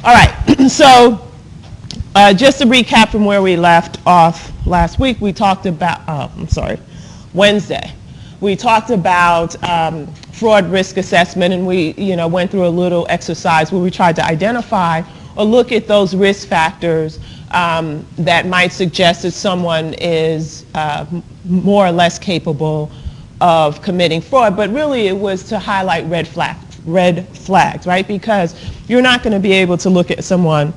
All right, so just to recap from where we left off last week, we talked about, Wednesday. We talked about fraud risk assessment, and we went through a little exercise where we tried to identify or look at those risk factors that might suggest that someone is more or less capable of committing fraud, but really it was to highlight red flags, right? Because you're not going to be able to look at someone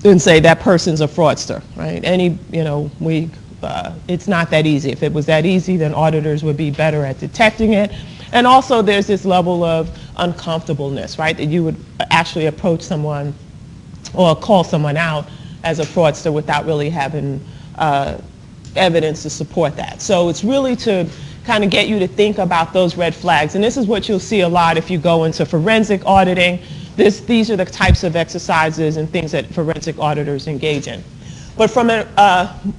and say that person's a fraudster, right? It's not that easy. If it was that easy, then auditors would be better at detecting it. And also there's this level of uncomfortableness, right? That you would actually approach someone or call someone out as a fraudster without really having evidence to support that. So it's really to kind of get you to think about those red flags. And this is what you'll see a lot if you go into forensic auditing. These are the types of exercises and things that forensic auditors engage in. But from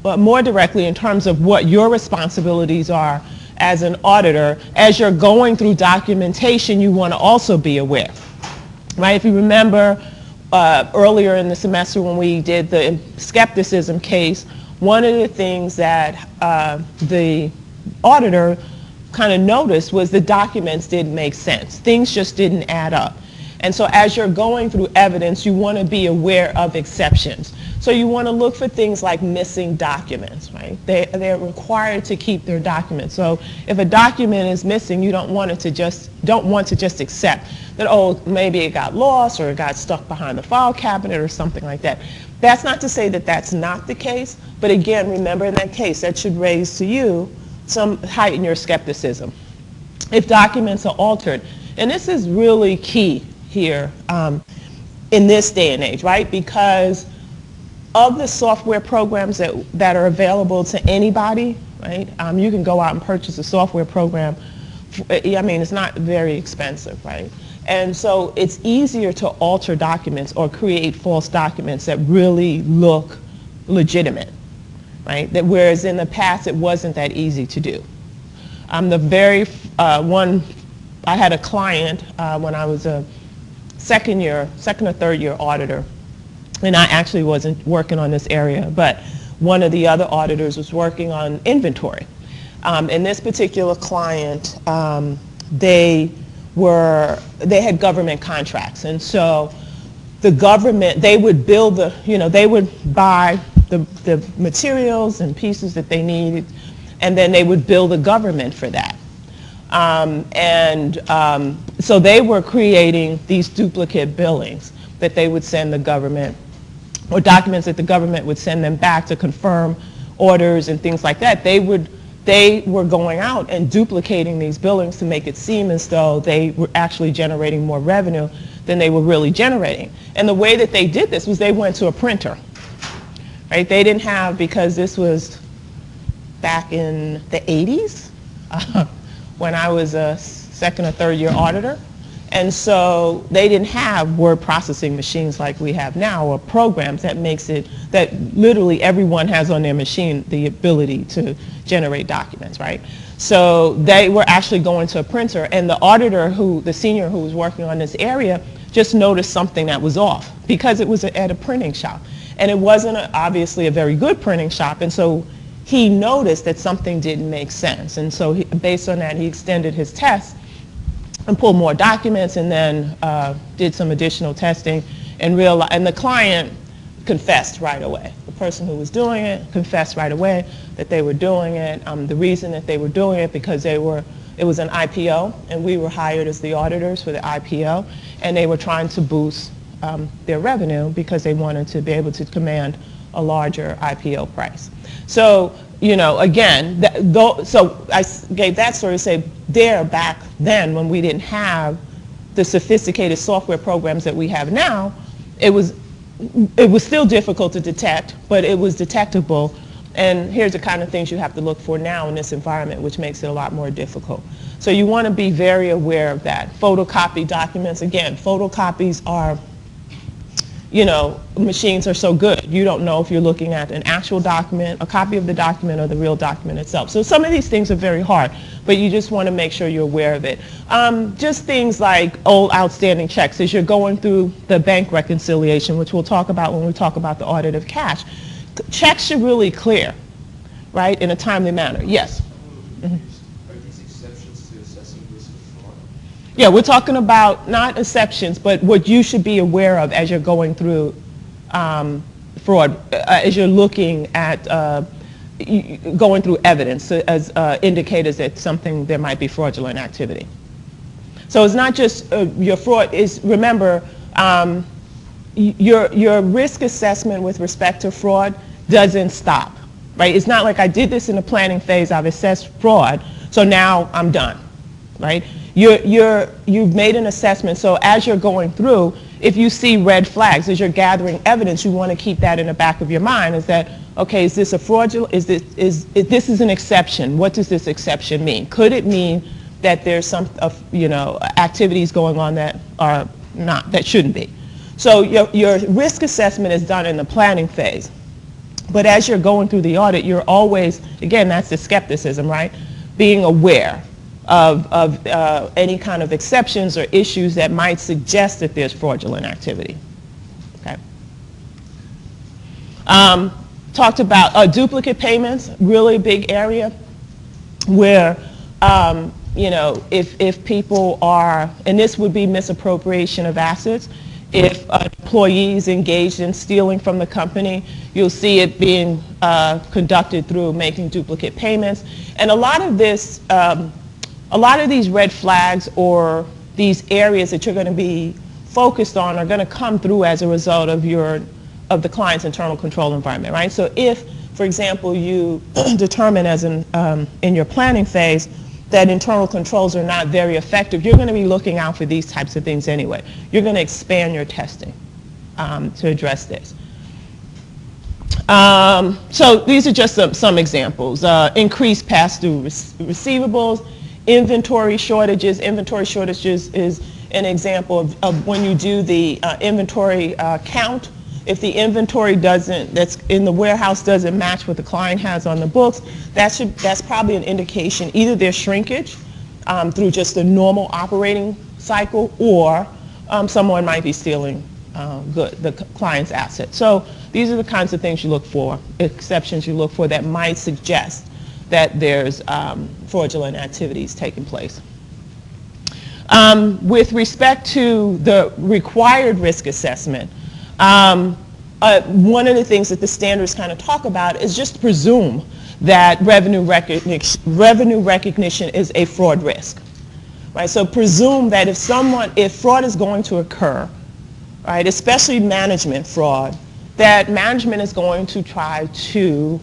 more directly in terms of what your responsibilities are as an auditor, as you're going through documentation, you want to also be aware, right? If you remember earlier in the semester when we did the skepticism case, one of the things that the auditor kind of noticed was the documents didn't make sense. Things just didn't add up. And so as you're going through evidence, you want to be aware of exceptions. So you want to look for things like missing documents, right? They're required to keep their documents. So if a document is missing, you don't want to just accept that, oh, maybe it got lost or it got stuck behind the file cabinet or something like that. That's not to say that that's not the case, but again, remember in that case, that should raise to you heighten your skepticism. If documents are altered, and this is really key here in this day and age, right? Because of the software programs that are available to anybody, right? You can go out and purchase a software program. It's not very expensive, right? And so it's easier to alter documents or create false documents that really look legitimate, right? Whereas in the past it wasn't that easy to do. I had a client when I was a second or third year auditor, and I actually wasn't working on this area, but one of the other auditors was working on inventory. And this particular client, they had government contracts, and so the government, they would build they would buy the materials and pieces that they needed, and then they would bill the government for that. So they were creating these duplicate billings that they would send the government, or documents that the government would send them back to confirm orders and things like that. They were going out and duplicating these billings to make it seem as though they were actually generating more revenue than they were really generating. And the way that they did this was they went to a printer, right? They didn't have, because this was back in the 80s, when I was a second or third year auditor. And so they didn't have word processing machines like we have now, or programs that literally everyone has on their machine the ability to generate documents, right? So they were actually going to a printer, and the auditor, the senior who was working on this area, just noticed something that was off because it was at a printing shop. And it wasn't obviously a very good printing shop, and so he noticed that something didn't make sense. And so based on that, he extended his test and pulled more documents, and then did some additional testing, and the client confessed right away. The person who was doing it confessed right away that they were doing it. The reason that they were doing it because it was an IPO, and we were hired as the auditors for the IPO, and they were trying to boost their revenue because they wanted to be able to command a larger IPO price. So, again, so I gave that story to say back then when we didn't have the sophisticated software programs that we have now, it was still difficult to detect, but it was detectable. And here's the kind of things you have to look for now in this environment, which makes it a lot more difficult. So you want to be very aware of that. Photocopy documents, again, photocopies are machines are so good. You don't know if you're looking at an actual document, a copy of the document, or the real document itself. So some of these things are very hard, but you just want to make sure you're aware of it. Just things like old outstanding checks. As you're going through the bank reconciliation, which we'll talk about when we talk about the audit of cash, checks should really clear, right, in a timely manner. Yes? Mm-hmm. Yeah, we're talking about not exceptions, but what you should be aware of as you're going through fraud, as you're looking at going through evidence as indicators that there might be fraudulent activity. So it's not just your fraud. Remember, your risk assessment with respect to fraud doesn't stop, right? It's not like I did this in the planning phase, I've assessed fraud, so now I'm done, right? You've made an assessment, so as you're going through, if you see red flags, as you're gathering evidence, you want to keep that in the back of your mind, is that, okay, is this a fraudulent, this is an exception. What does this exception mean? Could it mean that there's some, activities going on that are not, that shouldn't be? So your risk assessment is done in the planning phase. But as you're going through the audit, you're always, again, that's the skepticism, right? Being aware of any kind of exceptions or issues that might suggest that there's fraudulent activity. Okay. Talked about duplicate payments, really big area where, if people are, and this would be misappropriation of assets, if an employee is engaged in stealing from the company, you'll see it being conducted through making duplicate payments. And a lot of this, a lot of these red flags or these areas that you're going to be focused on are going to come through as a result of the client's internal control environment, right? So if, for example, you determine in your planning phase that internal controls are not very effective, you're going to be looking out for these types of things anyway. You're going to expand your testing to address this. So these are just some examples. Increased pass-through receivables, inventory shortages. Inventory shortages is an example of when you do the inventory count. If the inventory that's in the warehouse doesn't match what the client has on the books, that's probably an indication either there's shrinkage through just a normal operating cycle, or someone might be stealing the client's assets. So these are the kinds of things you look for, exceptions you look for that might suggest that there's fraudulent activities taking place. With respect to the required risk assessment, one of the things that the standards kind of talk about is just presume that revenue recognition is a fraud risk, right? So presume that if fraud is going to occur, right, especially management fraud, that management is going to try to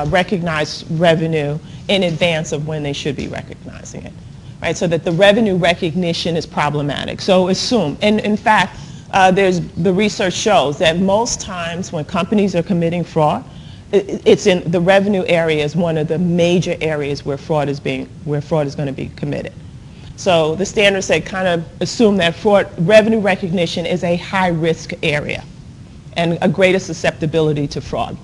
recognize revenue in advance of when they should be recognizing it, right? So that the revenue recognition is problematic. So assume, and in fact, the research shows that most times when companies are committing fraud, it's in the revenue area is one of the major areas where fraud is going to be committed. So the standards say kind of assume that revenue recognition is a high risk area and a greater susceptibility to fraud.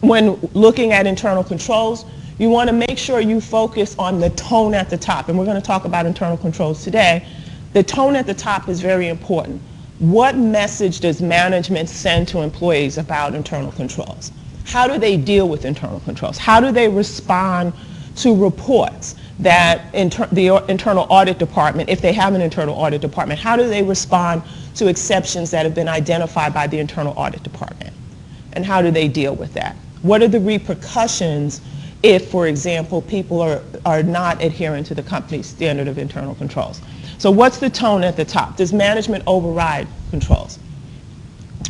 When looking at internal controls, you want to make sure you focus on the tone at the top, and we're going to talk about internal controls today. The tone at the top is very important. What message does management send to employees about internal controls? How do they deal with internal controls? How do they respond to reports that the internal audit department, if they have an internal audit department, how do they respond to exceptions that have been identified by the internal audit department? And how do they deal with that? What are the repercussions if, for example, people are not adhering to the company's standard of internal controls? So what's the tone at the top? Does management override controls?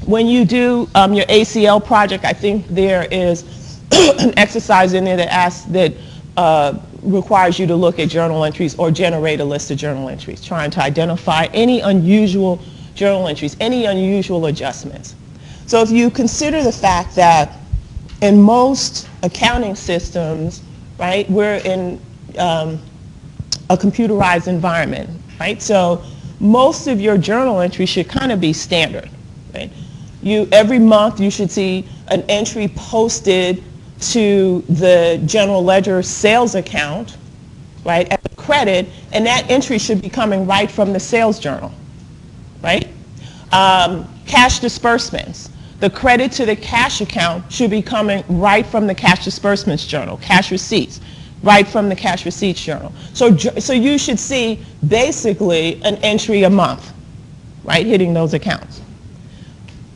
When you do your ACL project, I think there is an exercise in there that requires you to look at journal entries or generate a list of journal entries, trying to identify any unusual journal entries, any unusual adjustments. So if you consider the fact that in most accounting systems, right, we're in a computerized environment, right? So most of your journal entries should kind of be standard. Right? Every month you should see an entry posted to the general ledger sales account, right, as a credit, and that entry should be coming right from the sales journal, right? Cash disbursements. The credit to the cash account should be coming right from the cash disbursements journal, cash receipts, right from the cash receipts journal. So you should see basically an entry a month, right, hitting those accounts.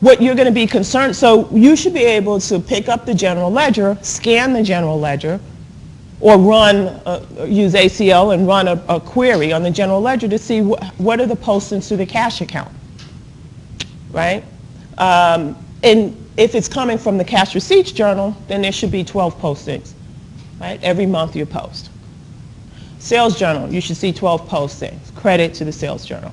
What you're going to be concerned, so you should be able to pick up the general ledger, scan the general ledger, or use ACL and run a query on the general ledger to see what are the postings to the cash account, right? And if it's coming from the cash receipts journal, then there should be 12 postings, right? Every month you post. Sales journal, you should see 12 postings, credit to the sales journal.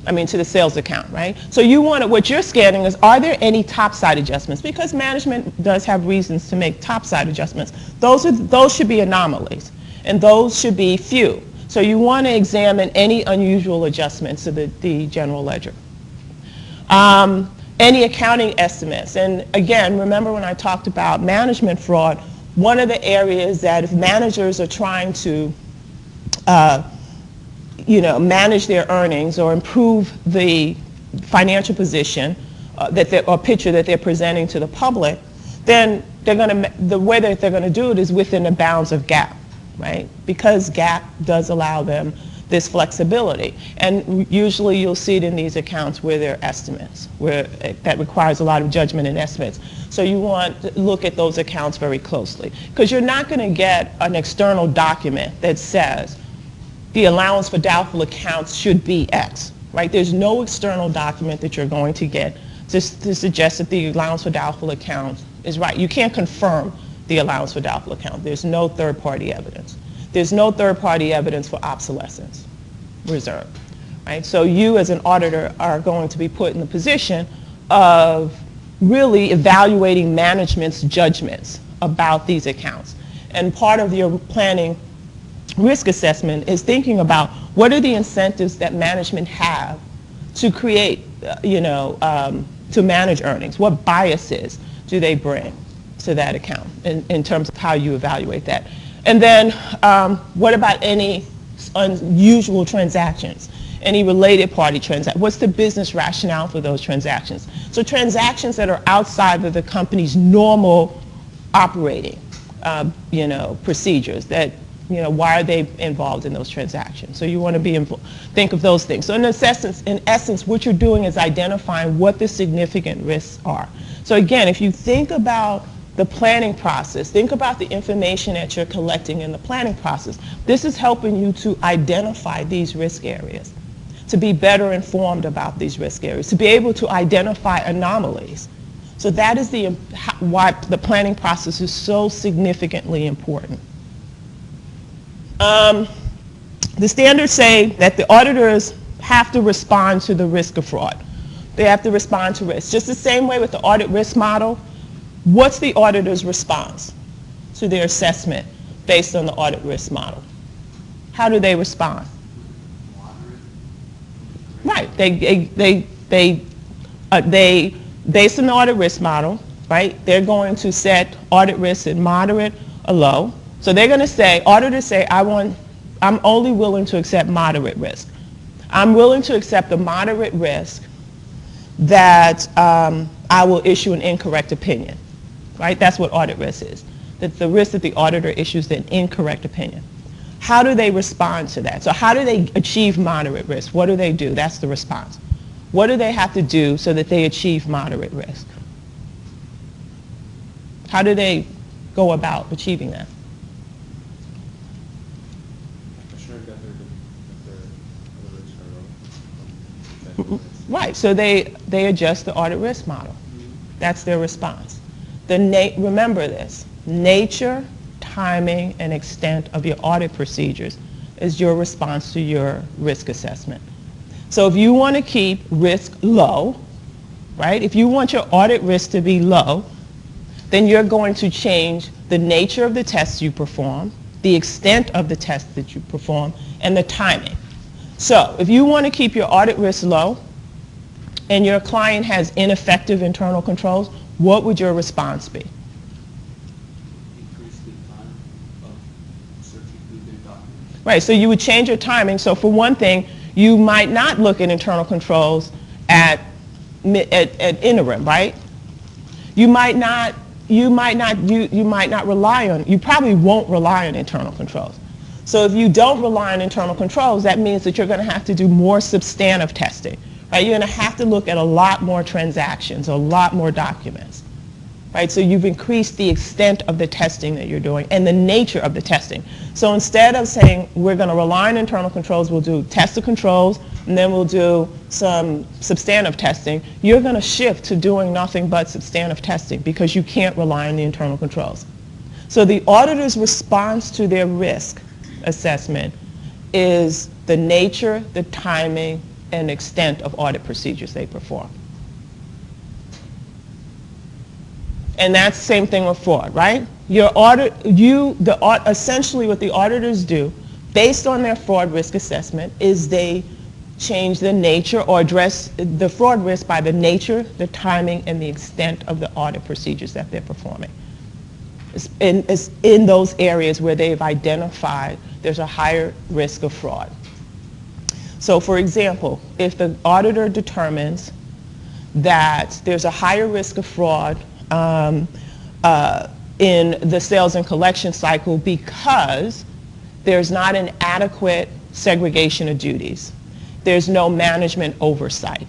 To the sales account, right? So what you're scanning is, are there any topside adjustments? Because management does have reasons to make topside adjustments. Those should be anomalies, and those should be few. So you want to examine any unusual adjustments to the general ledger. Any accounting estimates, and again, remember when I talked about management fraud, one of the areas that if managers are trying to manage their earnings or improve the financial position or picture that they're presenting to the public, then the way that they're going to do it is within the bounds of GAAP, right? Because GAAP does allow them this flexibility. And usually you'll see it in these accounts where there are estimates, where that requires a lot of judgment and estimates. So you want to look at those accounts very closely, because you're not going to get an external document that says, the allowance for doubtful accounts should be X, right? There's no external document that you're going to get to suggest that the allowance for doubtful accounts is right. You can't confirm the allowance for doubtful account. There's no third-party evidence. There's no third-party evidence for obsolescence reserve, right? So you as an auditor are going to be put in the position of really evaluating management's judgments about these accounts. And part of your planning risk assessment is thinking about what are the incentives that management have to create, to manage earnings. What biases do they bring to that account in terms of how you evaluate that? And then what about any unusual transactions? Any related party transactions? What's the business rationale for those transactions? So transactions that are outside of the company's normal operating, procedures that, why are they involved in those transactions? So you want to think of those things. So in essence, what you're doing is identifying what the significant risks are. So again, if you think about the planning process, think about the information that you're collecting in the planning process. This is helping you to identify these risk areas, to be better informed about these risk areas, to be able to identify anomalies. So that is why the planning process is so significantly important. The standards say that the auditors have to respond to the risk of fraud. They have to respond to risk. Just the same way with the audit risk model, what's the auditor's response to their assessment based on the audit risk model? How do they respond? Right. They based on the audit risk model, right? They're going to set audit risk at moderate or low. So they're going to say, auditors say, I'm only willing to accept moderate risk. I'm willing to accept a moderate risk that I will issue an incorrect opinion, right? That's what audit risk is. That's the risk that the auditor issues an incorrect opinion. How do they respond to that? So how do they achieve moderate risk? What do they do? That's the response. What do they have to do so that they achieve moderate risk? How do they go about achieving that? Right, so they adjust the audit risk model. That's their response. Remember this, nature, timing, and extent of your audit procedures is your response to your risk assessment. So if you want to keep risk low, right, if you want your audit risk to be low, then you're going to change the nature of the tests you perform, the extent of the tests that you perform, and the timing. So if you want to keep your audit risk low and your client has ineffective internal controls, what would your response be? Increase the time of searching through the documents. Right, so you would change your timing. So for one thing, you might not look at internal controls at interim, right? You might not rely on, you probably won't rely on internal controls. So if you don't rely on internal controls, that means that you're going to have to do more substantive testing, right? You're going to have to look at a lot more transactions, a lot more documents, right? So you've increased the extent of the testing that you're doing and the nature of the testing. So instead of saying we're going to rely on internal controls, we'll do test of controls, and then we'll do some substantive testing, you're going to shift to doing nothing but substantive testing because you can't rely on the internal controls. So the auditor's response to their risk assessment is the nature, the timing, and extent of audit procedures they perform. And that's the same thing with fraud, right? Essentially what the auditors do, based on their fraud risk assessment, is they change the nature or address the fraud risk by the nature, the timing, and the extent of the audit procedures that they're performing. It's in those areas where they've identified there's a higher risk of fraud. So for example, if the auditor determines that there's a higher risk of fraud in the sales and collection cycle because there's not an adequate segregation of duties, there's no management oversight,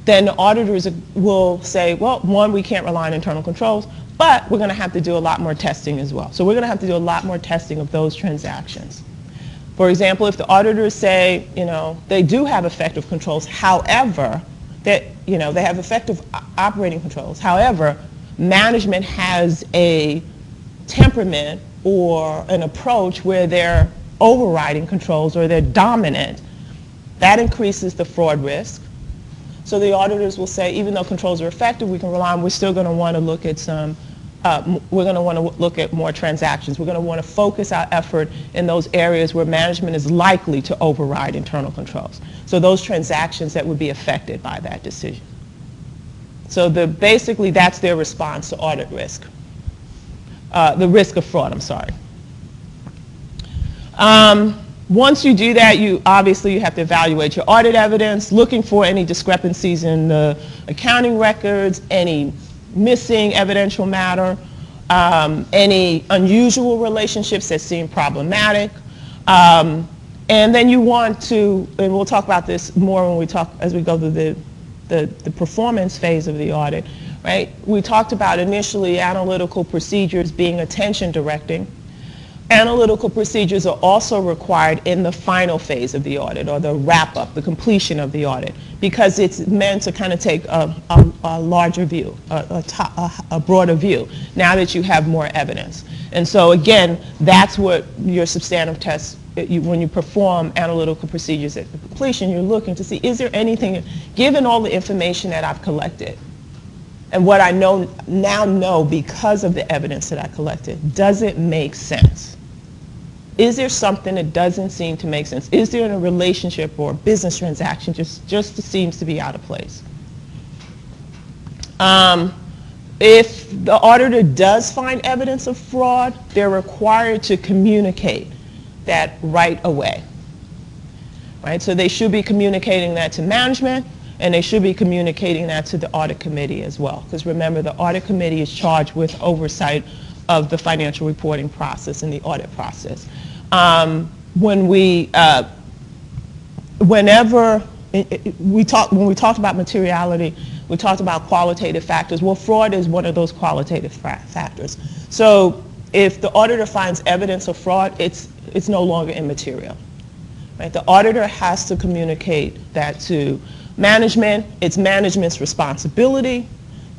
then the auditors will say, well, one, we can't rely on internal controls, but we're going to have to do a lot more testing as well. So we're going to have to do a lot more testing of those transactions. For example, if the auditors say, they do have effective controls, however, they have effective operating controls. However, management has a temperament or an approach where they're overriding controls or they're dominant, that increases the fraud risk. So the auditors will say, even though controls are effective, we can rely on, we're still going to want to look at we're going to want to look at more transactions. We're going to want to focus our effort in those areas where management is likely to override internal controls. So those transactions that would be affected by that decision. So basically that's their response to audit risk. The risk of fraud, I'm sorry. Once you do that, you have to evaluate your audit evidence, looking for any discrepancies in the accounting records, any missing evidential matter, any unusual relationships that seem problematic. And then you want to, and we'll talk about this more when as we go through the performance phase of the audit, right? We talked about initially analytical procedures being attention directing. Analytical procedures are also required in the final phase of the audit, or the wrap-up, the completion of the audit, because it's meant to kind of take a larger view, a broader view, now that you have more evidence. And so again, that's what your substantive tests, when you perform analytical procedures at completion, you're looking to see, is there anything, given all the information that I've collected, and what I now know because of the evidence that I collected, does it make sense? Is there something that doesn't seem to make sense? Is there a relationship or a business transaction just seems to be out of place? If the auditor does find evidence of fraud, they're required to communicate that right away. Right? So they should be communicating that to management, and they should be communicating that to the audit committee as well. Because remember, the audit committee is charged with oversight of the financial reporting process and the audit process. When we talked about materiality, we talked about qualitative factors. Well, fraud is one of those qualitative factors. So if the auditor finds evidence of fraud, it's no longer immaterial. Right? The auditor has to communicate that to management. It's management's responsibility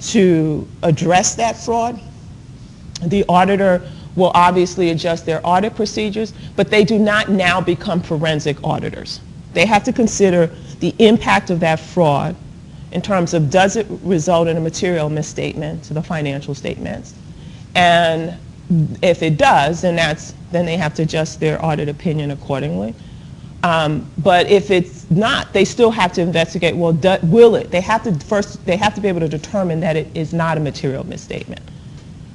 to address that fraud. The auditor will obviously adjust their audit procedures, but they do not now become forensic auditors. They have to consider the impact of that fraud in terms of, does it result in a material misstatement to the financial statements? And if it does, then they have to adjust their audit opinion accordingly. But if it's not, they still have to investigate, well, will it? They have to be able to determine that it is not a material misstatement,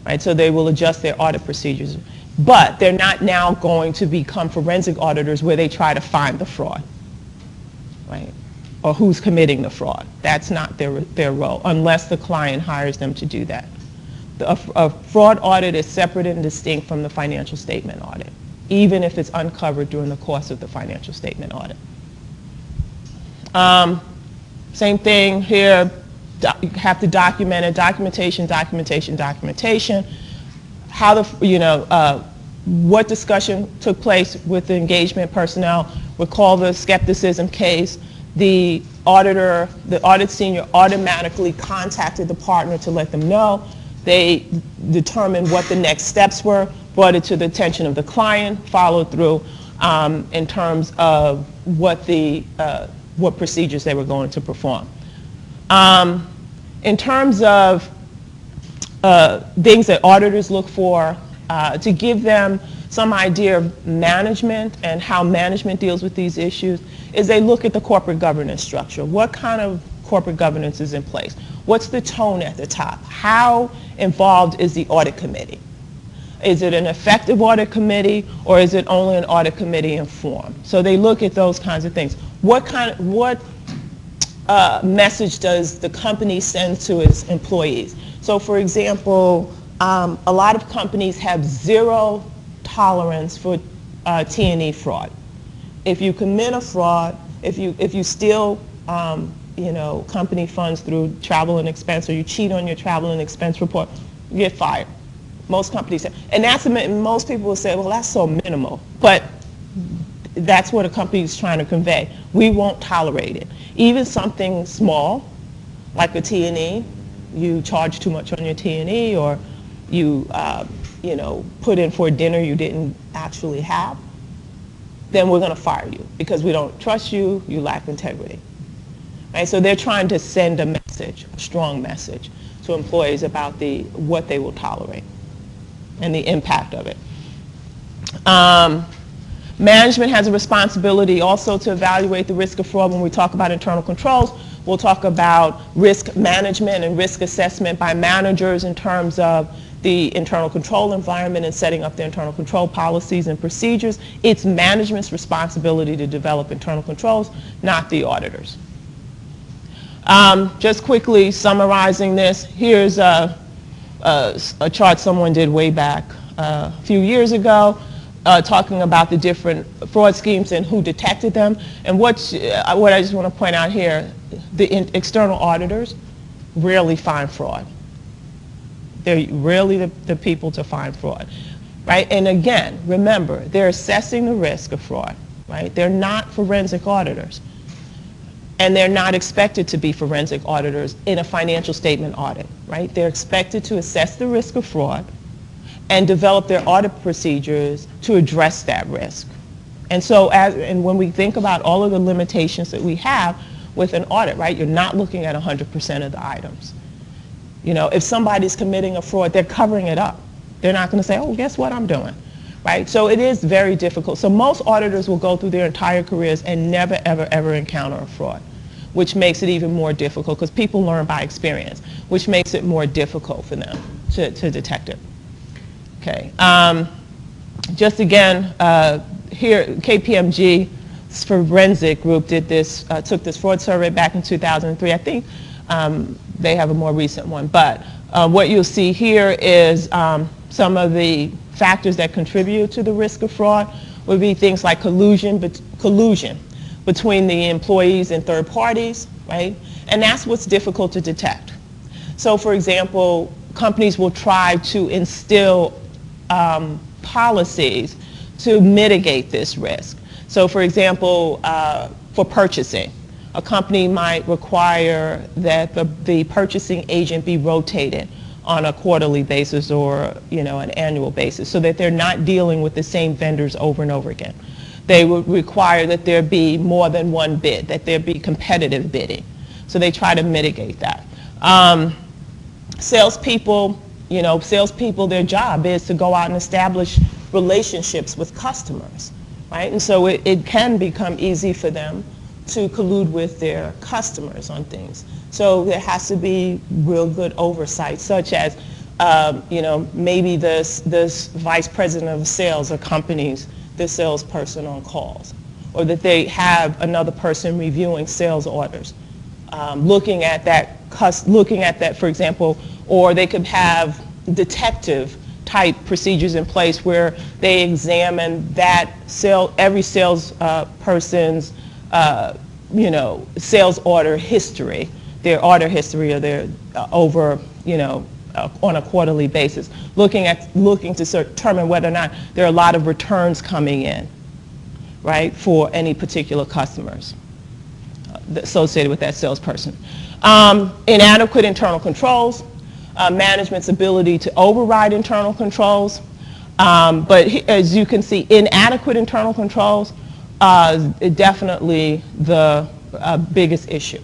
right? So they will adjust their audit procedures. But they're not now going to become forensic auditors where they try to find the fraud, right? Or who's committing the fraud. That's not their role, unless the client hires them to do that. A fraud audit is separate and distinct from the financial statement audit, even if it's uncovered during the course of the financial statement audit. Same thing here, you have to document it, documentation. How what discussion took place with the engagement personnel. Recall the skepticism case. The auditor, the audit senior automatically contacted the partner to let them know. They determined what the next steps were, brought it to the attention of the client, followed through in terms of what procedures they were going to perform. In terms of things that auditors look for, to give them some idea of management and how management deals with these issues, is they look at the corporate governance structure. What kind of corporate governance is in place? What's the tone at the top? How involved is the audit committee? Is it an effective audit committee, or is it only an audit committee in form? So they look at those kinds of things. What message does the company send to its employees? So for example, a lot of companies have zero tolerance for T&E fraud. If you commit a fraud, if you steal company funds through travel and expense, or you cheat on your travel and expense report, you get fired. Most companies say, and most people will say, well, that's so minimal, but that's what a company is trying to convey. We won't tolerate it. Even something small, like a T&E, you charge too much on your T&E, or you put in for a dinner you didn't actually have, then we're going to fire you because we don't trust you, you lack integrity. Right? So they're trying to send a message, a strong message, to employees about what they will tolerate and the impact of it. Management has a responsibility also to evaluate the risk of fraud. When we talk about internal controls, we'll talk about risk management and risk assessment by managers in terms of the internal control environment and setting up the internal control policies and procedures. It's management's responsibility to develop internal controls, not the auditors. Just quickly summarizing this, here's a chart someone did way back a few years ago, talking about the different fraud schemes and who detected them. And what I just want to point out here, the external auditors rarely find fraud. They're really the people to find fraud, right? And again, remember, they're assessing the risk of fraud, right? They're not forensic auditors. And they're not expected to be forensic auditors in a financial statement audit, right? They're expected to assess the risk of fraud and develop their audit procedures to address that risk. And so when we think about all of the limitations that we have with an audit, right, you're not looking at 100% of the items. If somebody's committing a fraud, they're covering it up. They're not going to say, oh, guess what I'm doing, right? So it is very difficult. So most auditors will go through their entire careers and never, ever, ever encounter a fraud, which makes it even more difficult because people learn by experience, which makes it more difficult for them to detect it. Okay. Just again, here, KPMG's forensic group took this fraud survey back in 2003. I think they have a more recent one. But what you'll see here is some of the factors that contribute to the risk of fraud would be things like collusion between the employees and third parties, right? And that's what's difficult to detect. So for example, companies will try to instill policies to mitigate this risk. So for example, for purchasing, a company might require that the purchasing agent be rotated on a quarterly basis or an annual basis so that they're not dealing with the same vendors over and over again. They would require that there be more than one bid, that there be competitive bidding. So they try to mitigate that. Salespeople, their job is to go out and establish relationships with customers, right? And so it can become easy for them to collude with their customers on things. So there has to be real good oversight, such as, maybe this vice president of sales accompanies the salesperson on calls, or that they have another person reviewing sales orders, looking at that, for example, or they could have detective type procedures in place where they examine that every sales person's sales order history, their order history, or their over on a quarterly basis, looking to determine whether or not there are a lot of returns coming in, right, for any particular customers associated with that salesperson. Inadequate internal controls, management's ability to override internal controls, but as you can see, inadequate internal controls is definitely the biggest issue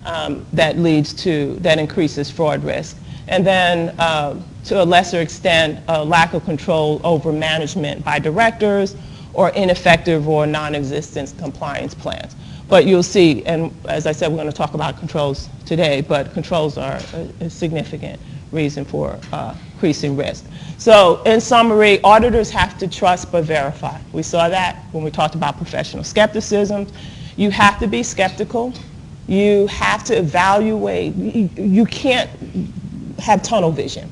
that increases fraud risk. And then to a lesser extent, a lack of control over management by directors, or ineffective or non-existent compliance plans. But you'll see, and as I said, we're going to talk about controls today, but controls are a significant reason for increasing risk. So in summary, auditors have to trust but verify. We saw that when we talked about professional skepticism. You have to be skeptical. You have to evaluate. You can't have tunnel vision.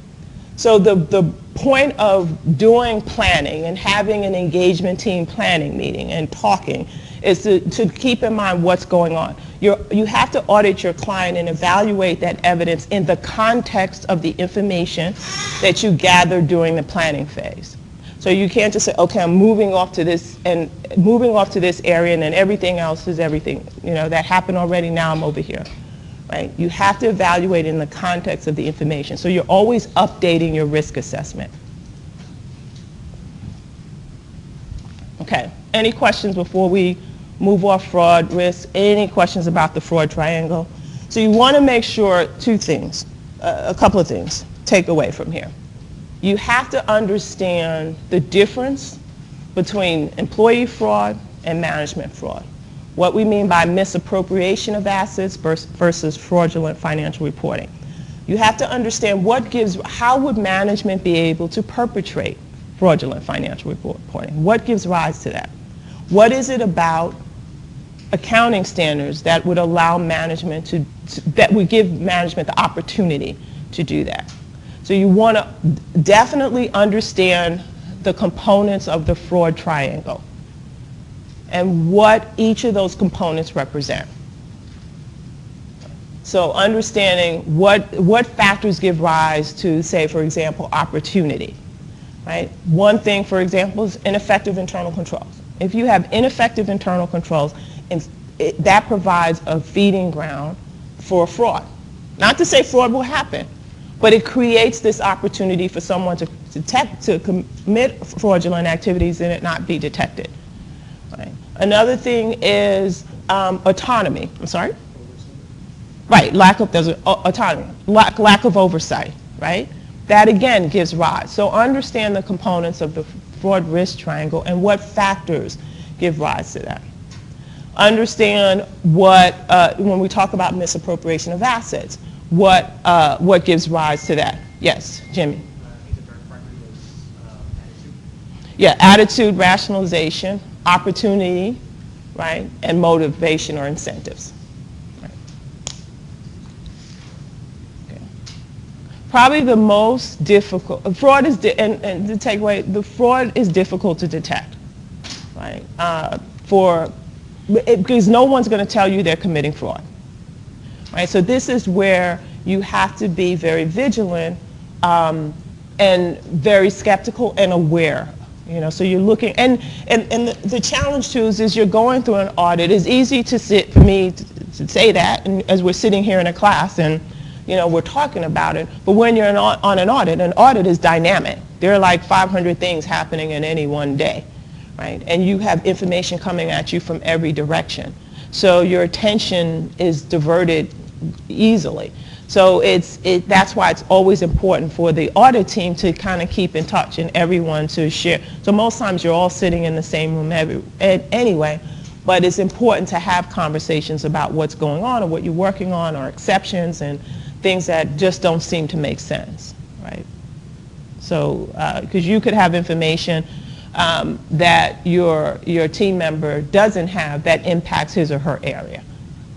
So the point of doing planning and having an engagement team planning meeting and talking is to keep in mind what's going on. You have to audit your client and evaluate that evidence in the context of the information that you gather during the planning phase. So you can't just say, okay, I'm moving off to this area, and then everything else is everything. That happened already, now I'm over here. Right? You have to evaluate in the context of the information. So you're always updating your risk assessment. Okay, any questions before we move off fraud risk? Any questions about the fraud triangle? So you want to make sure two things, a couple of things, take away from here. You have to understand the difference between employee fraud and management fraud. What we mean by misappropriation of assets versus fraudulent financial reporting. You have to understand how would management be able to perpetrate fraudulent financial reporting? What gives rise to that? What is it about accounting standards that would allow management that would give management the opportunity to do that? So you want to definitely understand the components of the fraud triangle and what each of those components represent. So understanding what factors give rise to, say, for example, opportunity, right? One thing, for example, is ineffective internal controls. If you have ineffective internal controls, that provides a feeding ground for fraud. Not to say fraud will happen, but it creates this opportunity for someone to commit fraudulent activities and it not be detected. Right. Another thing is autonomy. I'm sorry? Right, there's autonomy, lack of oversight, right? That again gives rise. So understand the components of the fraud risk triangle and what factors give rise to that. Understand when we talk about misappropriation of assets, what gives rise to that. Yes, Jimmy? I think the third part was attitude. Yeah, attitude, rationalization, opportunity, right, and motivation or incentives. Right. Okay. Probably the most difficult, fraud is, and the takeaway, the fraud is difficult to detect, right, because no one's going to tell you they're committing fraud. Right, so this is where you have to be very vigilant and very skeptical and aware. So you're looking, and the challenge too is you're going through an audit. It's easy for me to say that, and as we're sitting here in a class and we're talking about it. But when you're on an audit is dynamic. There are like 500 things happening in any one day, right? And you have information coming at you from every direction. So your attention is diverted easily. So that's why it's always important for the audit team to kind of keep in touch and everyone to share. So most times you're all sitting in the same room anyway, but it's important to have conversations about what's going on or what you're working on or exceptions and things that just don't seem to make sense, right? So, because you could have information that your team member doesn't have that impacts his or her area.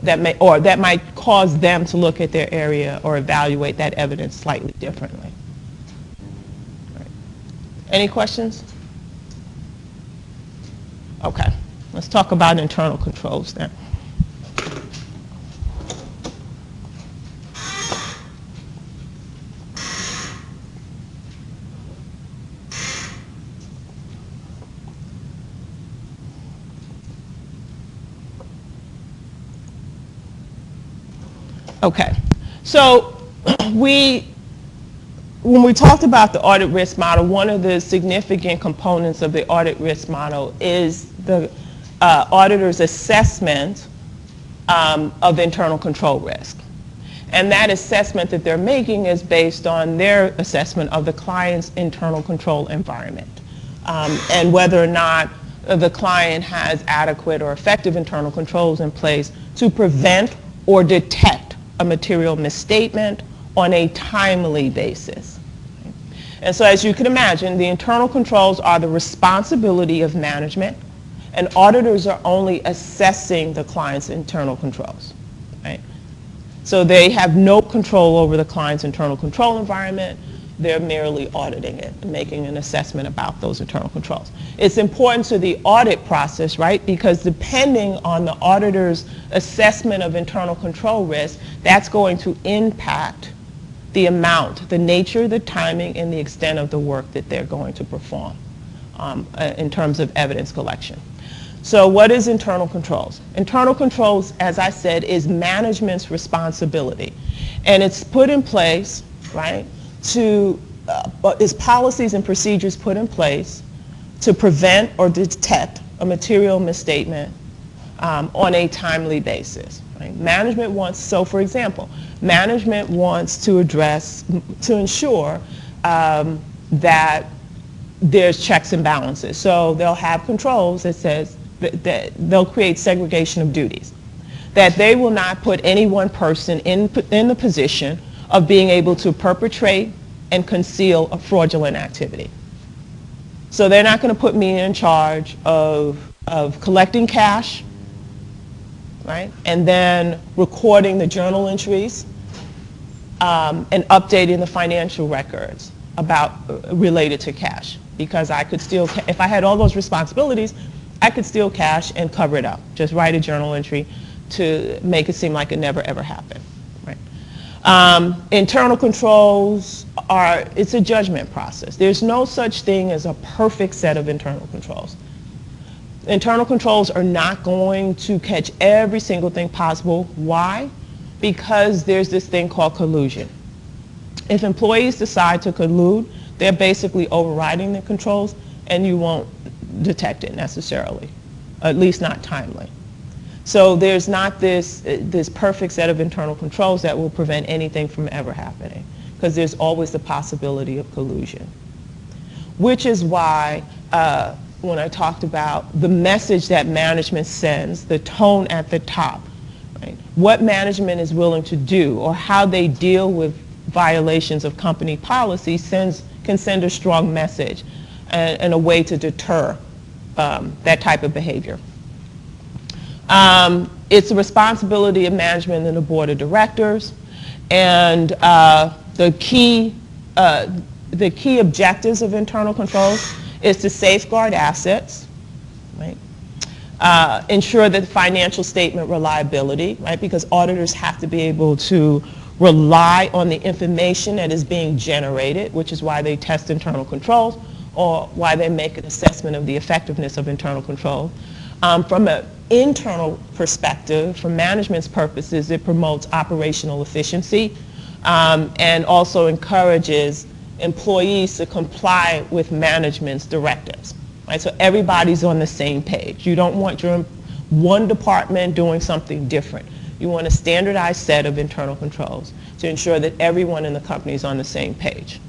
That might cause them to look at their area or evaluate that evidence slightly differently. Right. Any questions? Okay, let's talk about internal controls then. Okay, so when we talked about the audit risk model, one of the significant components of the audit risk model is the auditor's assessment of internal control risk. And that assessment that they're making is based on their assessment of the client's internal control environment and whether or not the client has adequate or effective internal controls in place to prevent or detect a material misstatement on a timely basis. And so as you can imagine, the internal controls are the responsibility of management, and auditors are only assessing the client's internal controls, right? So they have no control over the client's internal control environment. They're merely auditing it and making an assessment about those internal controls. It's important to the audit process, right? Because depending on the auditor's assessment of internal control risk, that's going to impact the amount, the nature, the timing, and the extent of the work that they're going to perform in terms of evidence collection. So what is internal controls? Internal controls, as I said, is management's responsibility. And it's put in place, right, is policies and procedures put in place to prevent or detect a material misstatement on a timely basis. Right? Management wants, so for example, management wants to ensure that there's checks and balances. So they'll have controls that says that they'll create segregation of duties, that they will not put any one person in the position of being able to perpetrate and conceal a fraudulent activity. So they're not going to put me in charge of collecting cash, right? And then recording the journal entries and updating the financial records related to cash. Because I could steal, if I had all those responsibilities, I could steal cash and cover it up. Just write a journal entry to make it seem like it never ever happened. Internal controls it's a judgment process. There's no such thing as a perfect set of internal controls. Internal controls are not going to catch every single thing possible. Why? Because there's this thing called collusion. If employees decide to collude, they're basically overriding the controls and you won't detect it necessarily, at least not timely. So there's not this perfect set of internal controls that will prevent anything from ever happening, because there's always the possibility of collusion. Which is why when I talked about the message that management sends, the tone at the top, right? What management is willing to do or how they deal with violations of company policy can send a strong message and a way to deter that type of behavior. It's the responsibility of management and the board of directors, and the key objectives of internal controls is to safeguard assets, right? Ensure that financial statement reliability, right? Because auditors have to be able to rely on the information that is being generated, which is why they test internal controls or why they make an assessment of the effectiveness of internal control. From an internal perspective, for management's purposes, it promotes operational efficiency and also encourages employees to comply with management's directives. Right? So everybody's on the same page. You don't want your one department doing something different. You want a standardized set of internal controls to ensure that everyone in the company is on the same page.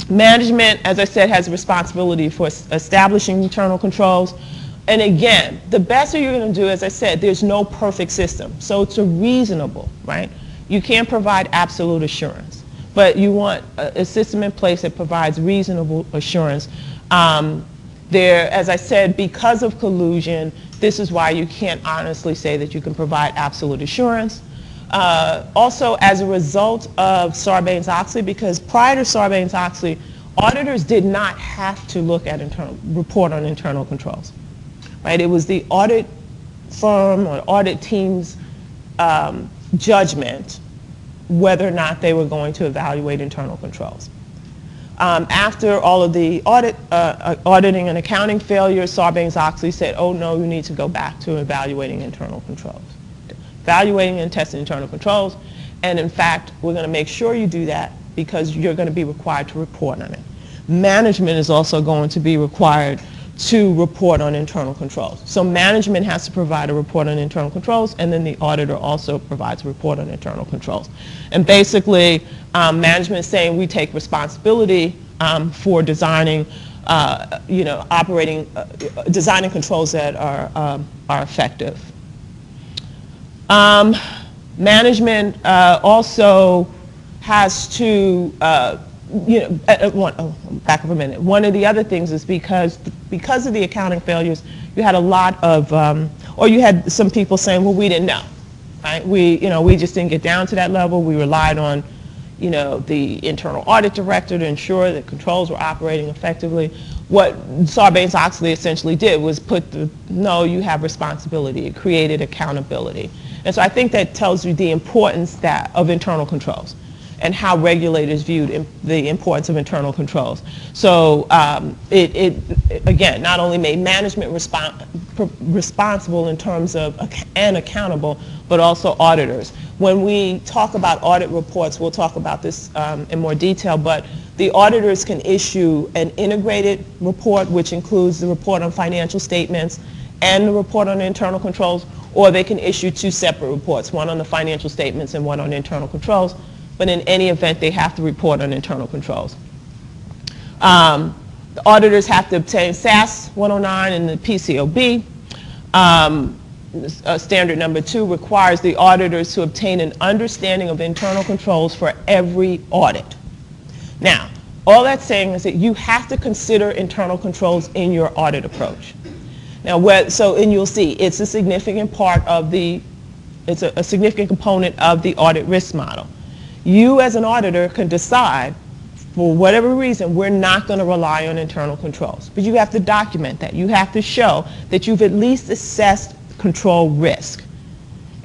Management, as I said, has a responsibility for establishing internal controls. And again, the best that you're going to do, as I said, there's no perfect system. So it's a reasonable, right? You can't provide absolute assurance, but you want a system in place that provides reasonable assurance. As I said, because of collusion, this is why you can't honestly say that you can provide absolute assurance. Also, as a result of Sarbanes-Oxley, because prior to Sarbanes-Oxley, auditors did not have to look at report on internal controls. Right? It was the audit firm or audit team's judgment whether or not they were going to evaluate internal controls. After all of the auditing and accounting failures, Sarbanes-Oxley said, oh no, you need to go back to evaluating internal controls. Evaluating and testing internal controls, and in fact, we're going to make sure you do that because you're going to be required to report on it. Management is also going to be required to report on internal controls. So management has to provide a report on internal controls, and then the auditor also provides a report on internal controls. And basically, management is saying we take responsibility for designing, designing controls that are effective. Management also has to, back up a minute. One of the other things is because of the accounting failures, you had a lot of, or you had some people saying, well, we didn't know, right? We just didn't get down to that level. We relied on, the internal audit director to ensure that controls were operating effectively. What Sarbanes-Oxley essentially did was no, you have responsibility. It created accountability. And so I think that tells you the importance of internal controls and how regulators viewed the importance of internal controls. So it again, not only made management responsible in terms of and accountable, but also auditors. When we talk about audit reports, we'll talk about this in more detail, but the auditors can issue an integrated report, which includes the report on financial statements and the report on internal controls, or they can issue two separate reports, one on the financial statements and one on internal controls. But in any event, they have to report on internal controls. The auditors have to obtain SAS 109 and the PCOB. Standard number 2 requires the auditors to obtain an understanding of internal controls for every audit. Now, all that's saying is that you have to consider internal controls in your audit approach. Now, and you'll see it's a significant part of it's a significant component of the audit risk model. You as an auditor can decide, for whatever reason, we're not going to rely on internal controls. But you have to document that. You have to show that you've at least assessed control risk.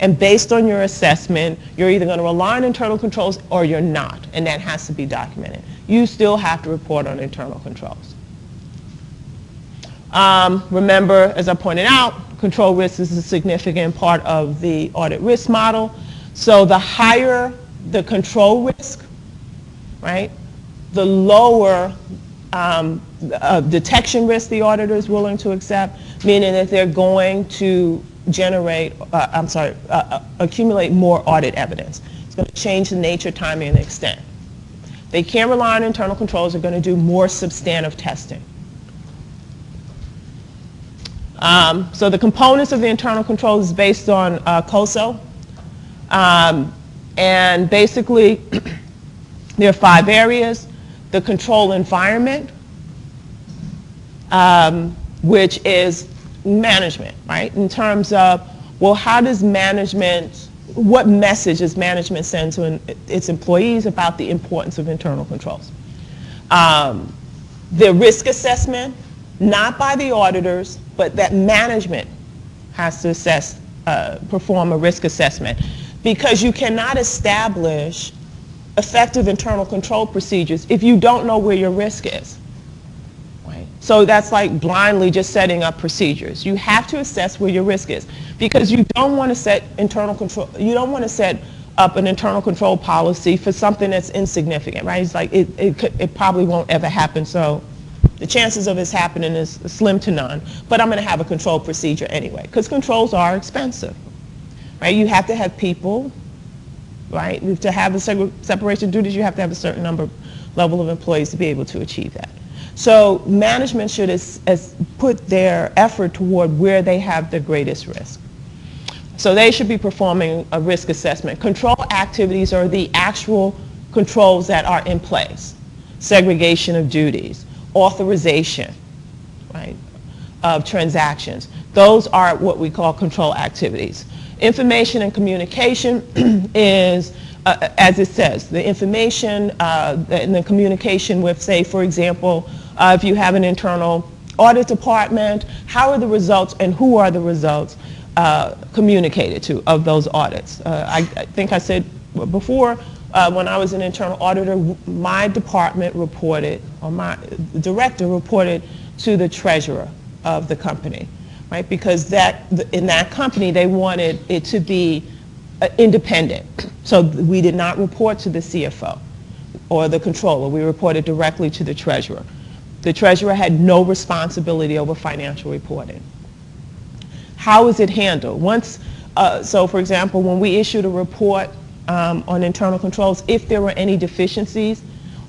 And based on your assessment, you're either going to rely on internal controls or you're not. And that has to be documented. You still have to report on internal controls. Remember, as I pointed out, control risk is a significant part of the audit risk model. So the higher the control risk, right, the lower detection risk the auditor is willing to accept, meaning that they're going to accumulate more audit evidence. It's going to change the nature, timing, and extent. They can't rely on internal controls. They're going to do more substantive testing. So the components of the internal controls is based on COSO. And basically, there are 5 areas. The control environment, which is management, right? In terms of, well, how does what message does management send to its employees about the importance of internal controls? The risk assessment, not by the auditors, but that management has to perform a risk assessment. Because you cannot establish effective internal control procedures if you don't know where your risk is. Right? So that's like blindly just setting up procedures. You have to assess where your risk is, because you don't want to set internal control. You don't want to set up an internal control policy for something that's insignificant, right? It's like it probably won't ever happen. So the chances of this happening is slim to none. But I'm going to have a control procedure anyway, because controls are expensive. right? You have to have people, right? To have a separation of duties, you have to have a certain level of employees to be able to achieve that. So management should put their effort toward where they have the greatest risk. So they should be performing a risk assessment. Control activities are the actual controls that are in place. Segregation of duties, authorization, right, of transactions. Those are what we call control activities. Information and communication is, as it says, the information and the communication with, say, for example, if you have an internal audit department, how are the results and who are the results communicated to of those audits? I think I said before, when I was an internal auditor, my department reported, or my director reported to the treasurer of the company, right? Because in that company, they wanted it to be independent. So we did not report to the CFO or the controller. We reported directly to the treasurer. The treasurer had no responsibility over financial reporting. How is it handled? So for example, when we issued a report on internal controls, if there were any deficiencies,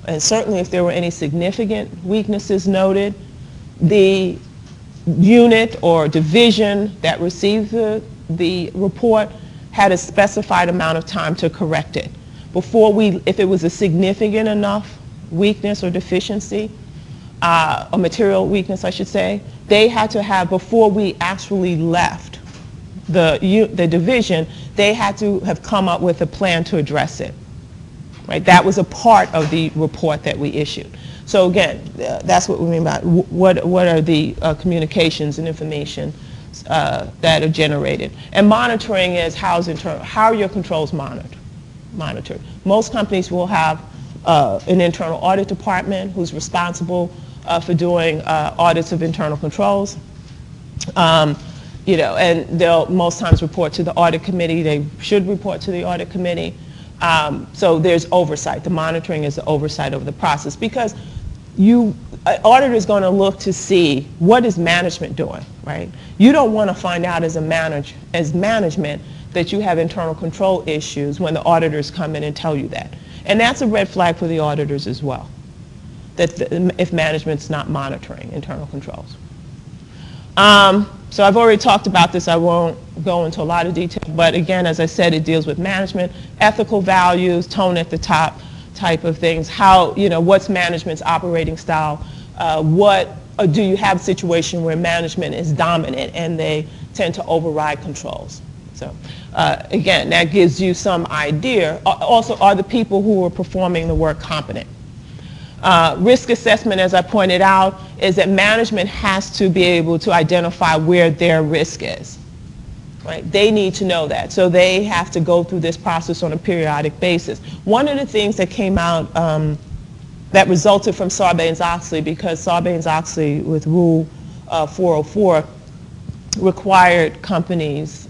and certainly if there were any significant weaknesses noted, the unit or division that received the report had a specified amount of time to correct it. If it was a significant enough weakness or deficiency, a material weakness I should say, they had to have, before we actually left the division, they had to have come up with a plan to address it. Right? That was a part of the report that we issued. So again, that's what we mean by what are the communications and information that are generated. And monitoring is how are your controls monitored. Most companies will have an internal audit department who's responsible for doing audits of internal controls. And they'll most times report to the audit committee. They should report to the audit committee. So there's oversight. The monitoring is the oversight of the process, because an auditor is going to look to see what is management doing, right? You don't want to find out as management that you have internal control issues when the auditors come in and tell you that. And that's a red flag for the auditors as well, that if management's not monitoring internal controls. So I've already talked about this. I won't go into a lot of detail, but again, as I said, it deals with management, ethical values, tone at the top type of things. What's management's operating style? Do you have a situation where management is dominant and they tend to override controls? So again, that gives you some idea. Also, are the people who are performing the work competent? Risk assessment, as I pointed out, is that management has to be able to identify where their risk is. Right? They need to know that. So they have to go through this process on a periodic basis. One of the things that came out that resulted from Sarbanes-Oxley, because Sarbanes-Oxley with Rule 404 required companies,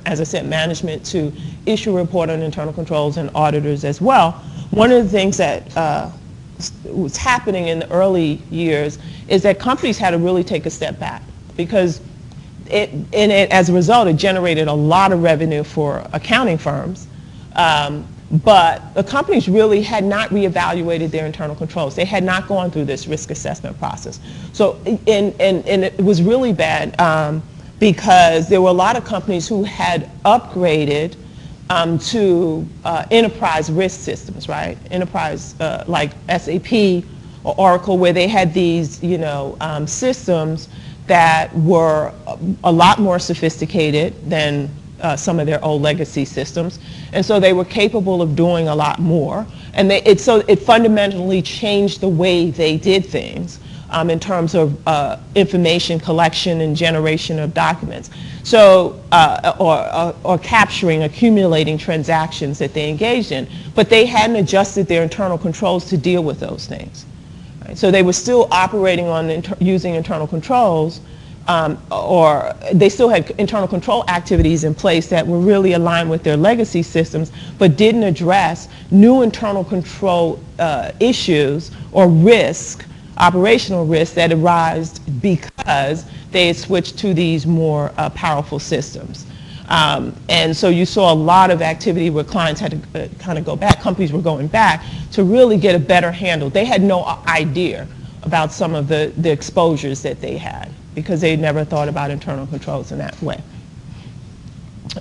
as I said, management to issue a report on internal controls and auditors as well. One of the things that was happening in the early years is that companies had to really take a step back, because as a result, it generated a lot of revenue for accounting firms, but the companies really had not reevaluated their internal controls. They had not gone through this risk assessment process. So, and it was really bad because there were a lot of companies who had upgraded to enterprise risk systems, right? Enterprise like SAP or Oracle, where they had these, systems that were a lot more sophisticated than some of their old legacy systems, and so they were capable of doing a lot more. And it fundamentally changed the way they did things in terms of information collection and generation of documents. So, or capturing, accumulating transactions that they engaged in, but they hadn't adjusted their internal controls to deal with those things. Right? So they were still operating on using internal controls, or they still had internal control activities in place that were really aligned with their legacy systems, but didn't address new internal control issues or operational risks that arise because they had switched to these more powerful systems. And so you saw a lot of activity where clients had to kind of go back, companies were going back to really get a better handle. They had no idea about some of the exposures that they had because they never thought about internal controls in that way.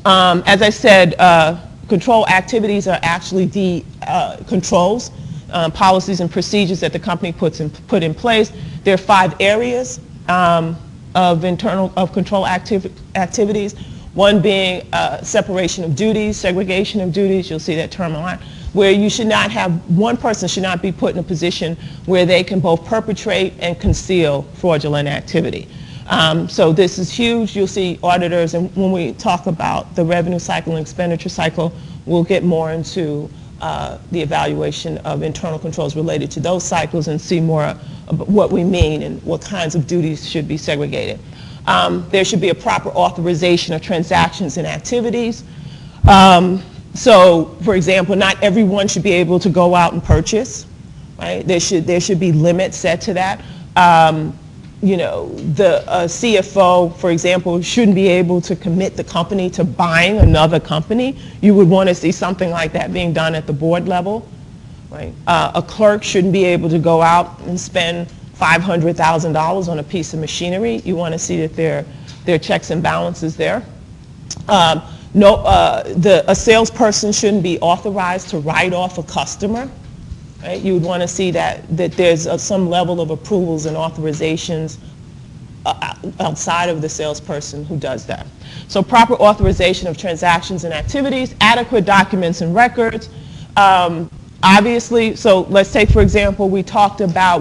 As I said, control activities are actually the controls, policies and procedures that the company put in place. There are 5 areas of control activities. One being separation of duties, segregation of duties. You'll see that term a lot, where you should not have, one person should not be put in a position where they can both perpetrate and conceal fraudulent activity. So this is huge. You'll see auditors, and when we talk about the revenue cycle and expenditure cycle, we'll get more into the evaluation of internal controls related to those cycles and see more about what we mean and what kinds of duties should be segregated. There should be a proper authorization of transactions and activities. So, for example, not everyone should be able to go out and purchase, right? There should be limits set to that. You know, the CFO, for example, shouldn't be able to commit the company to buying another company. You would want to see something like that being done at the board level, right? A clerk shouldn't be able to go out and spend $500,000 on a piece of machinery. You want to see that there are checks and balances there. A salesperson shouldn't be authorized to write off a customer. Right? You would want to see that there's some level of approvals and authorizations outside of the salesperson who does that. So proper authorization of transactions and activities, adequate documents and records. Obviously, so let's take, for example, we talked about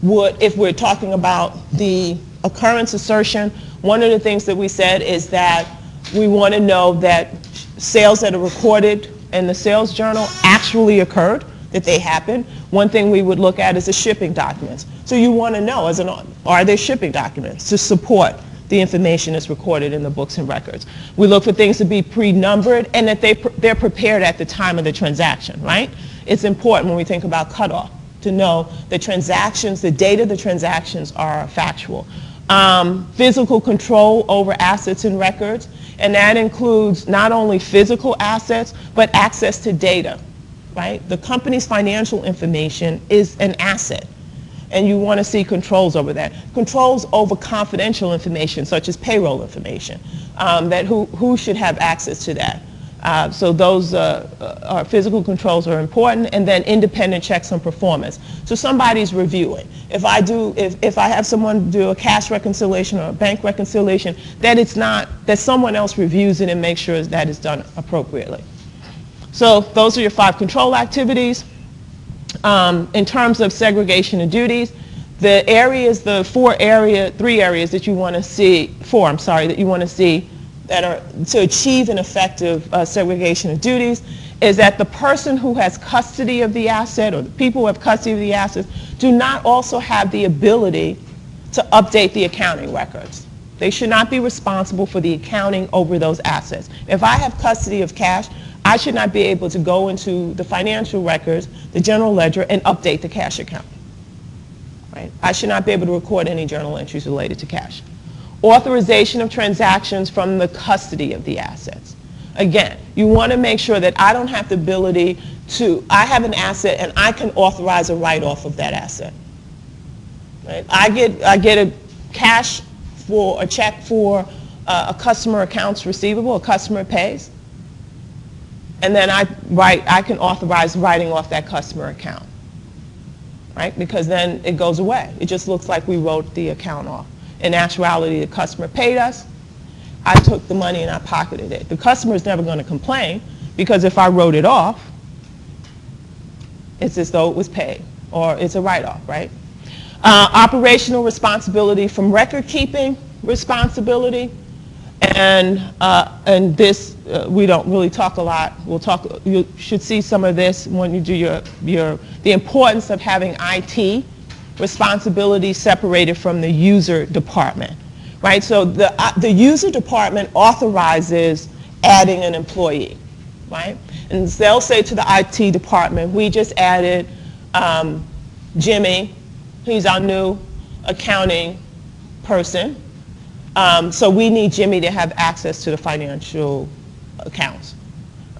if we're talking about the occurrence assertion, one of the things that we said is that we want to know that sales that are recorded in the sales journal actually occurred, that they happened. One thing we would look at is the shipping documents. So you want to know, are there shipping documents to support the information that's recorded in the books and records? We look for things to be pre-numbered and that they're prepared at the time of the transaction, right? It's important when we think about cutoff to know the transactions, the date of the transactions are factual. Physical control over assets and records, and that includes not only physical assets, but access to data. Right? The company's financial information is an asset, and you want to see controls over that. Controls over confidential information, such as payroll information, that who should have access to that. So those are physical controls are important, and then independent checks on performance. So somebody's reviewing. If I have someone do a cash reconciliation or a bank reconciliation, that someone else reviews it and makes sure that it's done appropriately. So those are your 5 control activities. In terms of segregation of duties, the areas, the 3 areas that you want to see, that you want to see that are to achieve an effective segregation of duties is that the person who has custody of the asset or the people who have custody of the assets do not also have the ability to update the accounting records. They should not be responsible for the accounting over those assets. If I have custody of cash, I should not be able to go into the financial records, the general ledger, and update the cash account. Right? I should not be able to record any journal entries related to cash. Authorization of transactions from the custody of the assets. Again, you want to make sure that I don't have the ability I have an asset and I can authorize a write-off of that asset. Right? I get a check for a customer accounts receivable, a customer pays. And then I can authorize writing off that customer account, right? Because then it goes away. It just looks like we wrote the account off. In actuality, the customer paid us. I took the money and I pocketed it. The customer is never going to complain because if I wrote it off, it's as though it was paid or it's a write-off, right? Operational responsibility from record-keeping responsibility. And this, we don't really talk a lot. You should see some of this when you do the importance of having IT responsibility separated from the user department, right? So the user department authorizes adding an employee, right? And they'll say to the IT department, we just added Jimmy, he's our new accounting person. So we need Jimmy to have access to the financial accounts,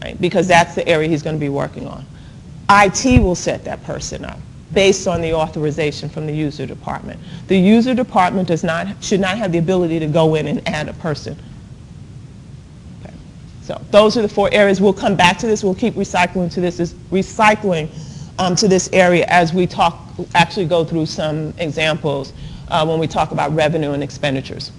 right? Because that's the area he's going to be working on. IT will set that person up based on the authorization from the user department. The user department should not have the ability to go in and add a person. Okay. So those are the 4 areas. We'll come back to this. We'll keep recycling to this area as we actually go through some examples when we talk about revenue and expenditures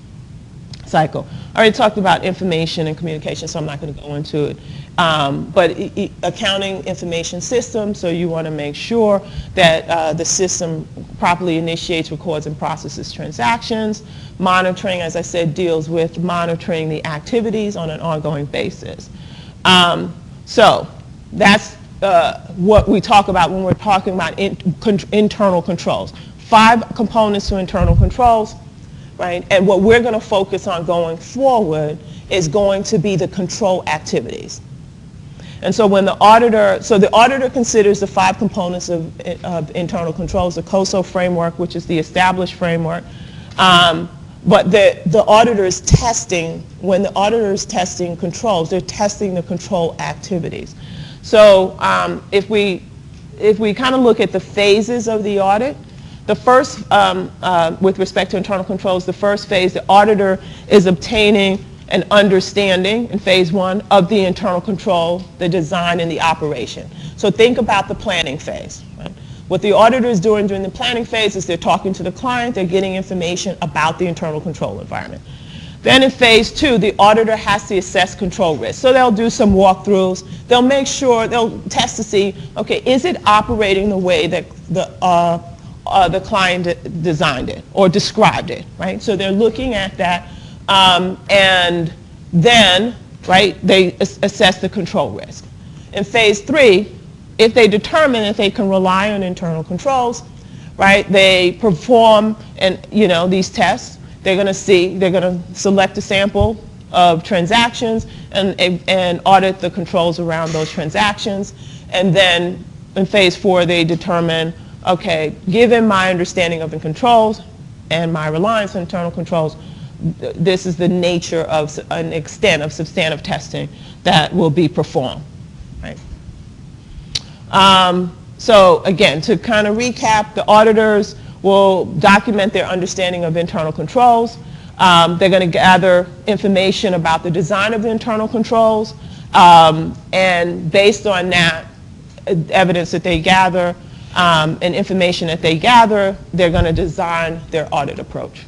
cycle. I already talked about information and communication, so I'm not going to go into it. But accounting information system, so you want to make sure that the system properly initiates, records, and processes transactions. Monitoring, as I said, deals with monitoring the activities on an ongoing basis. So that's what we talk about when we're talking about internal controls. 5 components to internal controls. Right? And what we're going to focus on going forward is going to be the control activities. And so when the auditor considers the 5 components of internal controls, the COSO framework, which is the established framework, but the auditor is testing, when the auditor is testing controls, they're testing the control activities. So if we kind of look at the phases of the audit, the first, with respect to internal controls, the first phase, the auditor is obtaining an understanding in phase 1 of the internal control, the design, and the operation. So think about the planning phase. Right? What the auditor is doing during the planning phase is they're talking to the client, they're getting information about the internal control environment. Then in phase 2, the auditor has to assess control risk. So they'll do some walkthroughs. They'll make sure, they'll test to see, okay, is it operating the way that the client designed it or described it, right? So they're looking at that, and then, right, they assess the control risk. In phase 3, if they determine that they can rely on internal controls, right, they perform these tests. They're going to select a sample of transactions and audit the controls around those transactions. And then in phase 4, they determine, okay, given my understanding of the controls and my reliance on internal controls, this is the nature of an extent of substantive testing that will be performed. Right? So again, to kind of recap, the auditors will document their understanding of internal controls. They're going to gather information about the design of the internal controls, and based on that evidence that they gather, and information that they gather, they're going to design their audit approach.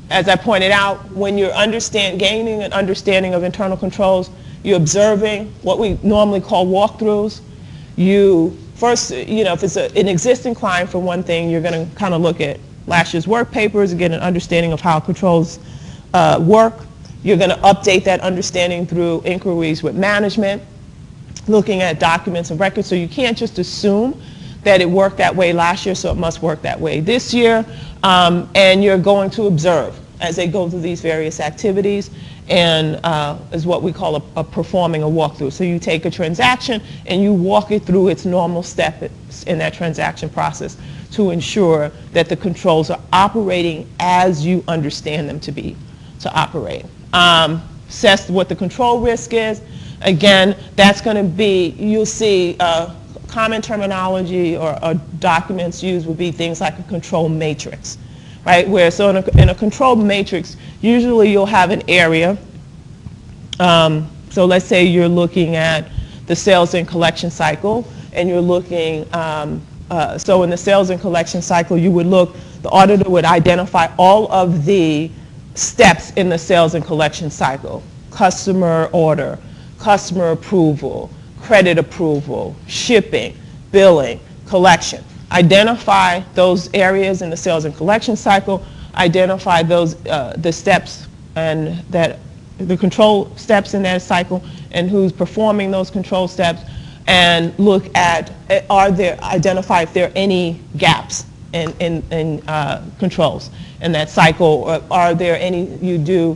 As I pointed out, when you're gaining an understanding of internal controls, you're observing what we normally call walkthroughs. You first, if it's an existing client, for one thing, you're going to kind of look at last year's work papers and get an understanding of how controls work. You're going to update that understanding through inquiries with management, looking at documents and records. So you can't just assume that it worked that way last year, so it must work that way this year. And you're going to observe as they go through these various activities, and is what we call performing a walkthrough. So you take a transaction and you walk it through its normal steps in that transaction process to ensure that the controls are operating as you understand them to operate. Assess what the control risk is. Again, that's going to be, you'll see common terminology or documents used would be things like a control matrix, right? Where, so in a control matrix, usually you'll have an area. So let's say you're looking at the sales and collection cycle, and you're looking, so in the sales and collection cycle, the auditor would identify all of the steps in the sales and collection cycle: customer order, customer approval, credit approval, shipping, billing, collection. Identify those areas in the sales and collection cycle, identify those the steps and that the control steps in that cycle and who's performing those control steps, and look at identify if there are any gaps in controls in that cycle, or are there any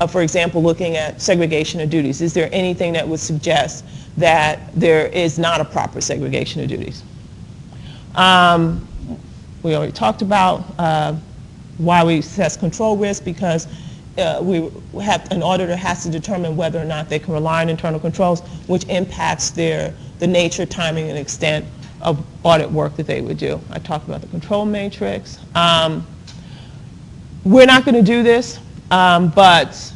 for example, looking at segregation of duties. Is there anything that would suggest that there is not a proper segregation of duties? We already talked about why we assess control risk, because an auditor has to determine whether or not they can rely on internal controls, which impacts the nature, timing, and extent of audit work that they would do. I talked about the control matrix. We're not going to do this, but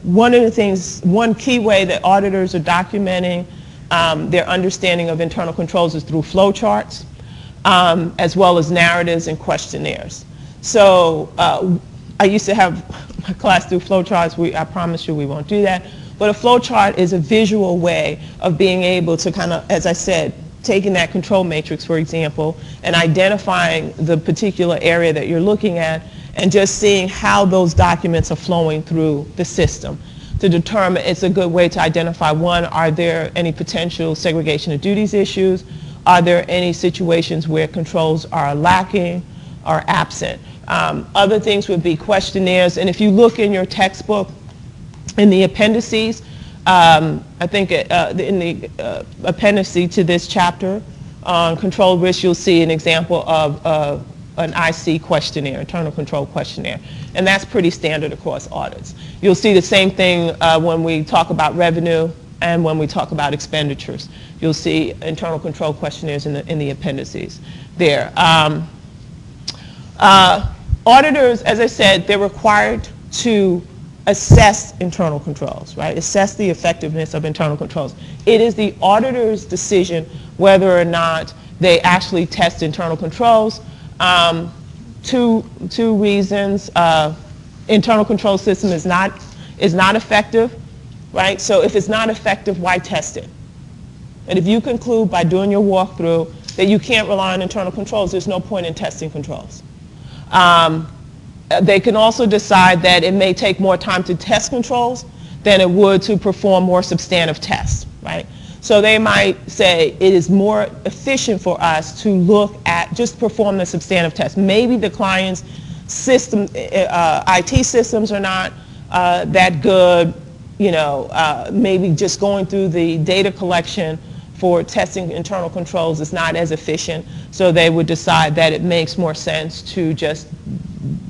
one key way that auditors are documenting their understanding of internal controls is through flowcharts, as well as narratives and questionnaires. So I used to have my class do flowcharts. I promise you we won't do that. But a flowchart is a visual way of being able to kind of, as I said, taking that control matrix, for example, and identifying the particular area that you're looking at, and just seeing how those documents are flowing through the system to determine. It's a good way to identify, one, are there any potential segregation of duties issues? Are there any situations where controls are lacking or absent? Other things would be questionnaires, and if you look in your textbook, in the appendices, I think in the appendices to this chapter on control risk, you'll see an example of an IC questionnaire, internal control questionnaire, and that's pretty standard across audits. You'll see the same thing when we talk about revenue and when we talk about expenditures. You'll see internal control questionnaires in the appendices there. Auditors, as I said, they're required to assess internal controls, right? Assess the effectiveness of internal controls. It is the auditor's decision whether or not they actually test internal controls. Two reasons. Internal control system is not effective, right? So if it's not effective, why test it? And if you conclude by doing your walkthrough that you can't rely on internal controls, there's no point in testing controls. They can also decide that it may take more time to test controls than it would to perform more substantive tests, right? So they might say it is more efficient for us to look at just perform the substantive test. Maybe the client's system, IT systems are not that good, maybe just going through the data collection for testing internal controls is not as efficient, so they would decide that it makes more sense to just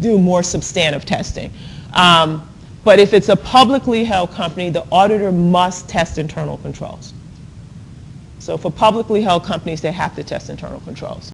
do more substantive testing. But if it's a publicly held company, the auditor must test internal controls. So for publicly held companies, they have to test internal controls.